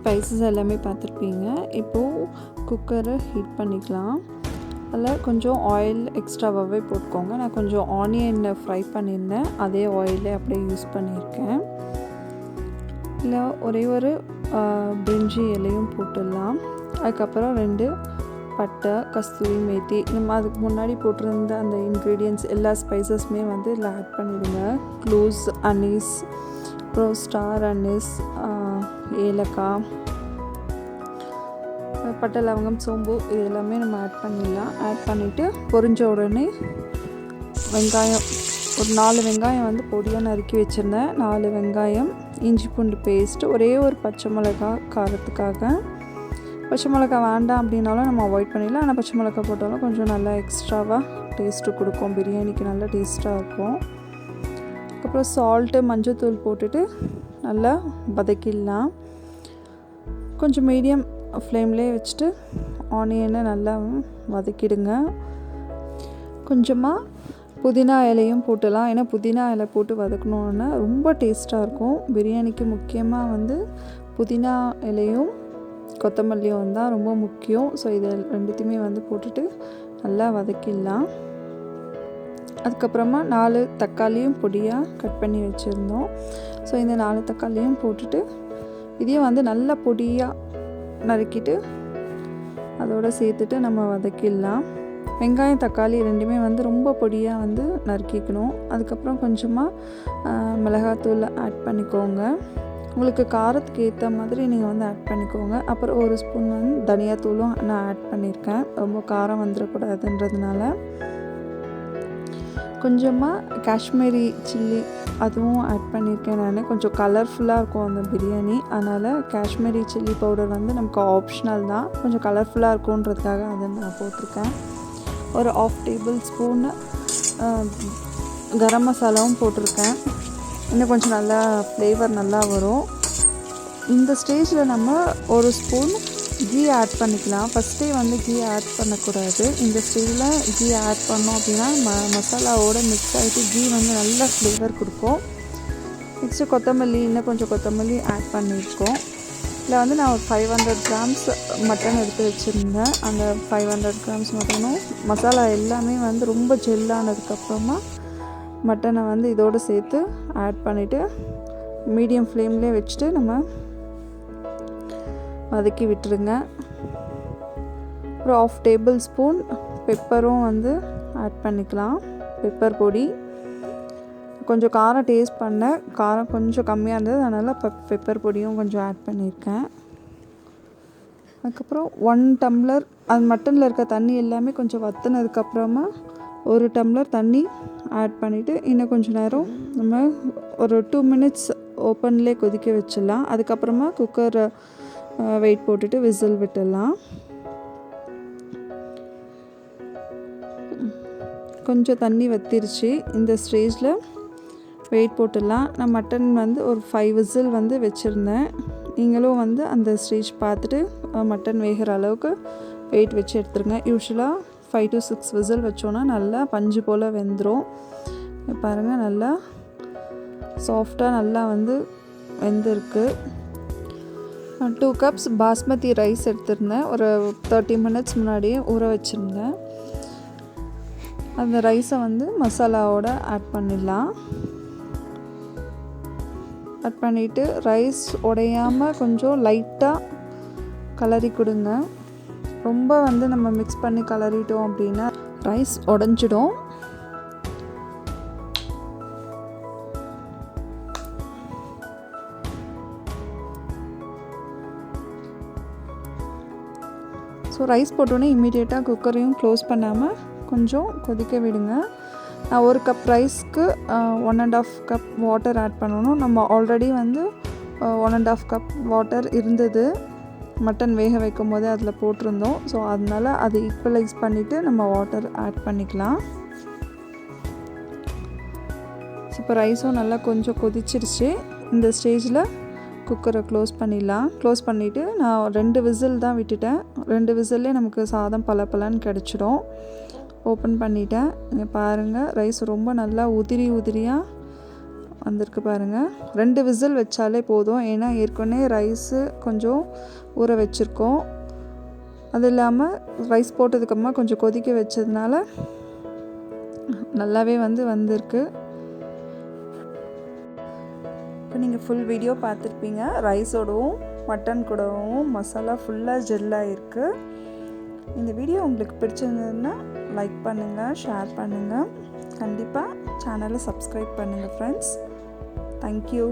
Spices எல்லாமே பார்த்துருப்பீங்க. இப்போது குக்கரை ஹீட் பண்ணிக்கலாம். அதில் கொஞ்சம் ஆயில் எக்ஸ்ட்ராவாகவே போட்டுக்கோங்க. நான் கொஞ்சம் ஆனியன் ஃப்ரை பண்ணியிருந்தேன், அதே ஆயிலே அப்படியே யூஸ் பண்ணியிருக்கேன். இல்லை ஒரே ஒரு பிரிஞ்சி இலையும் போட்டுடலாம். அதுக்கப்புறம் 2 பட்டை, கஸ்தூரி மேத்தி, நம்ம அதுக்கு முன்னாடி போட்டிருந்த அந்த இன்க்ரீடியன்ட்ஸ் எல்லா ஸ்பைசஸுமே வந்து இதில் ஆட் பண்ணிவிடுங்க. க்ளோவ்ஸ், அனீஸ், அப்புறம் ஸ்டார் அனீஸ், ஏலக்காய், பட்டை, லவங்கம், சோம்பு இது எல்லாமே நம்ம ஆட் பண்ணிடலாம். ஆட் பண்ணிவிட்டு பொரிஞ்ச உடனே வெங்காயம், ஒரு 4 வெங்காயம் வந்து பொடியாக நறுக்கி வச்சுருந்தேன். 4 வெங்காயம், இஞ்சி பூண்டு பேஸ்ட்டு, ஒரே ஒரு பச்சை மிளகா காரத்துக்காக. பச்சை மிளகா வேண்டாம் அப்படின்னாலும் நம்ம அவாய்ட் பண்ணிடலாம். ஆனால் பச்சை மிளகா போட்டாலும் கொஞ்சம் நல்லா எக்ஸ்ட்ராவாக டேஸ்ட்டு கொடுக்கும், பிரியாணிக்கு நல்லா டேஸ்ட்டாக இருக்கும். அதுக்கப்புறம் சால்ட்டு, மஞ்சள்தூள் போட்டுட்டு நல்லா வதக்கிடலாம். கொஞ்சம் மீடியம் ஃப்ளேம்லேயே வச்சுட்டு ஆனியனை நல்லா வதக்கிடுங்க. கொஞ்சமாக புதினா இலையும் போட்டுடலாம். ஏன்னா புதினா இலை போட்டு வதக்கணுன்னா ரொம்ப டேஸ்ட்டாக இருக்கும். பிரியாணிக்கு முக்கியமாக வந்து புதினா இலையும் கொத்தமல்லியும் தான் ரொம்ப முக்கியம். ஸோ இதை ரெண்டுத்தையுமே வந்து போட்டுட்டு நல்லா வதக்கிடலாம். அதுக்கப்புறமா 4 தக்காளியும் பொடியாக கட் பண்ணி வச்சுருந்தோம். ஸோ இந்த 4 தக்காளியும் போட்டுட்டு இதையும் வந்து நல்லா பொடியாக நறுக்கிட்டு அதோடு சேர்த்துட்டு நம்ம வதக்கிடலாம். வெங்காயம், தக்காளி ரெண்டுமே வந்து ரொம்ப பொடியாக வந்து நறுக்கிக்கணும். அதுக்கப்புறம் கொஞ்சமாக மிளகாத்தூள் ஆட் பண்ணிக்கோங்க. உங்களுக்கு காரத்துக்கு ஏற்ற மாதிரி நீங்கள் வந்து ஆட் பண்ணிக்கோங்க. அப்புறம் 1 ஸ்பூன் வந்து தனியாத்தூளும் நான் ஆட் பண்ணியிருக்கேன், ரொம்ப காரம் வந்துடக்கூடாதுன்றதுனால. கொஞ்சமாக காஷ்மீரி சில்லி அதுவும் ஆட் பண்ணியிருக்கேன் நான். கொஞ்சம் கலர்ஃபுல்லாக இருக்கும் அந்த பிரியாணி, அதனால் காஷ்மீரி சில்லி பவுடர் வந்து நமக்கு ஆப்ஷனல் தான். கொஞ்சம் கலர்ஃபுல்லாக இருக்குன்றதுக்காக அதை நான் போட்டிருக்கேன். ஒரு 1/2 டேபிள் ஸ்பூன் கரம் மசாலாவும் போட்டிருக்கேன். இன்னும் கொஞ்சம் நல்லா ஃப்ளேவர் நல்லா வரும். இந்த ஸ்டேஜில் நம்ம 1 ஸ்பூன் கீ ஆட் பண்ணிக்கலாம். ஃபஸ்ட்டே வந்து கீ ஆட் பண்ணக்கூடாது. இந்த ஸ்டேஜில் கீ ஆட் பண்ணோம் அப்படின்னா மசாலாவோடு மிக்ஸ் ஆகிட்டு கீ வந்து நல்லா ஃப்ளேவர் கொடுக்கும். நெக்ஸ்ட்டு கொத்தமல்லி, இன்னும் கொஞ்சம் கொத்தமல்லி ஆட் பண்ணியிருக்கோம். இதில் வந்து நான் ஒரு 500 கிராம்ஸ் மட்டன் எடுத்து வச்சுருந்தேன். அந்த 500 கிராம்ஸ் மட்டனும் மசாலா எல்லாமே வந்து ரொம்ப ஜெல்லானதுக்கப்புறமா மட்டனை வந்து இதோடு சேர்த்து ஆட் பண்ணிவிட்டு மீடியம் ஃப்ளேம்லேயே வச்சுட்டு நம்ம வதக்கி விட்டுருங்க. ஒரு 1/2 டேபிள் ஸ்பூன் பெப்பரும் வந்து ஆட் பண்ணிக்கலாம், பெப்பர் பொடி. கொஞ்சம் காரம் டேஸ்ட் பண்ணேன், காரம் கொஞ்சம் கம்மியாக இருந்தது, அதனால் பெப்பர் பொடியும் கொஞ்சம் ஆட் பண்ணியிருக்கேன். அதுக்கப்புறம் 1 டம்ளர் அது மட்டனில் இருக்க தண்ணி எல்லாமே கொஞ்சம் வற்றினதுக்கப்புறமா 1 டம்ளர் தண்ணி ஆட் பண்ணிவிட்டு இன்னும் கொஞ்சம் நேரம் நம்ம ஒரு 2 மினிட்ஸ் ஓப்பன்லேயே கொதிக்க வச்சிடலாம். அதுக்கப்புறமா குக்கர் வெயிட் போட்டுட்டு விசில் விட்டுடலாம். கொஞ்சம் தண்ணி வற்றிருச்சு. இந்த ஸ்டேஜில் வெயிட் போட்டுடலாம். நான் மட்டன் வந்து ஒரு 5 விசில் வந்து வச்சுருந்தேன். நீங்களும் வந்து அந்த ஸ்டேஜ் பார்த்துட்டு மட்டன் வேகிற அளவுக்கு வெயிட் வச்சு எடுத்துருங்க. யூஸ்வலாக 5 to 6 விசில் வச்சோன்னா நல்லா பஞ்சு போல் வெந்துடும். பாருங்கள், நல்லா சாஃப்டாக நல்லா வந்து வெந்திருக்கு. 2 கப்ஸ் பாஸ்மதி ரைஸ் எடுத்திருந்தேன். ஒரு 30 மினிட்ஸ் முன்னாடியே ஊற வச்சுருந்தேன். அந்த ரைஸை வந்து மசாலாவோட ஆட் பண்ணிடலாம். ஆட் பண்ணிவிட்டு ரைஸ் உடையாமல் கொஞ்சம் லைட்டாக கலரி கொடுங்க. ரொம்ப வந்து நம்ம மிக்ஸ் பண்ணி கலரிட்டோம் அப்படின்னா ரைஸ் உடஞ்சிடும். ஸோ ரைஸ் போட்டோன்னே இம்மீடியட்டாக குக்கரையும் க்ளோஸ் பண்ணாமல் கொஞ்சம் கொதிக்க விடுங்க. நான் 1 கப் ரைஸ்க்கு 1.5 கப் வாட்டர் ஆட் பண்ணணும். நம்ம ஆல்ரெடி வந்து 1.5 கப் வாட்டர் இருந்தது, மட்டன் வேக வைக்கும் போதே அதில் போட்டிருந்தோம். ஸோ அதனால் அதை ஈக்குவலைஸ் பண்ணிவிட்டு நம்ம வாட்டர் ஆட் பண்ணிக்கலாம். ஸோ இப்போ ரைஸும் நல்லா கொஞ்சம் கொதிச்சிருச்சு. இந்த ஸ்டேஜில் குக்கரை க்ளோஸ் பண்ணிடலாம். க்ளோஸ் பண்ணிவிட்டு நான் 2 விசில் தான் விட்டுட்டேன். 2 விசில்லே நமக்கு சாதம் பலன்னு கிடச்சிடும். ஓப்பன் பண்ணிட்டேன். இங்கே பாருங்கள், ரைஸ் ரொம்ப நல்லா உதிரியாக வந்திருக்கு பாருங்கள். 2 விசில் வச்சாலே போதும். ஏன்னா ஏற்கனவே ரைஸு கொஞ்சம் ஊற வச்சுருக்கோம். அது இல்லாமல் ரைஸ் போட்டதுக்கப்புறமா கொஞ்சம் கொதிக்க வச்சதுனால நல்லாவே வந்திருக்கு. இப்போ நீங்கள் ஃபுல் வீடியோ பார்த்துருப்பீங்க. ரைஸோடவும் மட்டன் கூடவும் மசாலா ஃபுல்லாக ஜெல்லாக இருக்குது. இந்த வீடியோ உங்களுக்கு பிடிச்சிருந்ததுன்னா லைக் பண்ணுங்கள், ஷேர் பண்ணுங்கள். கண்டிப்பாக சேனலை சப்ஸ்கிரைப் பண்ணுங்கள் ஃப்ரெண்ட்ஸ். தேங்க்யூ.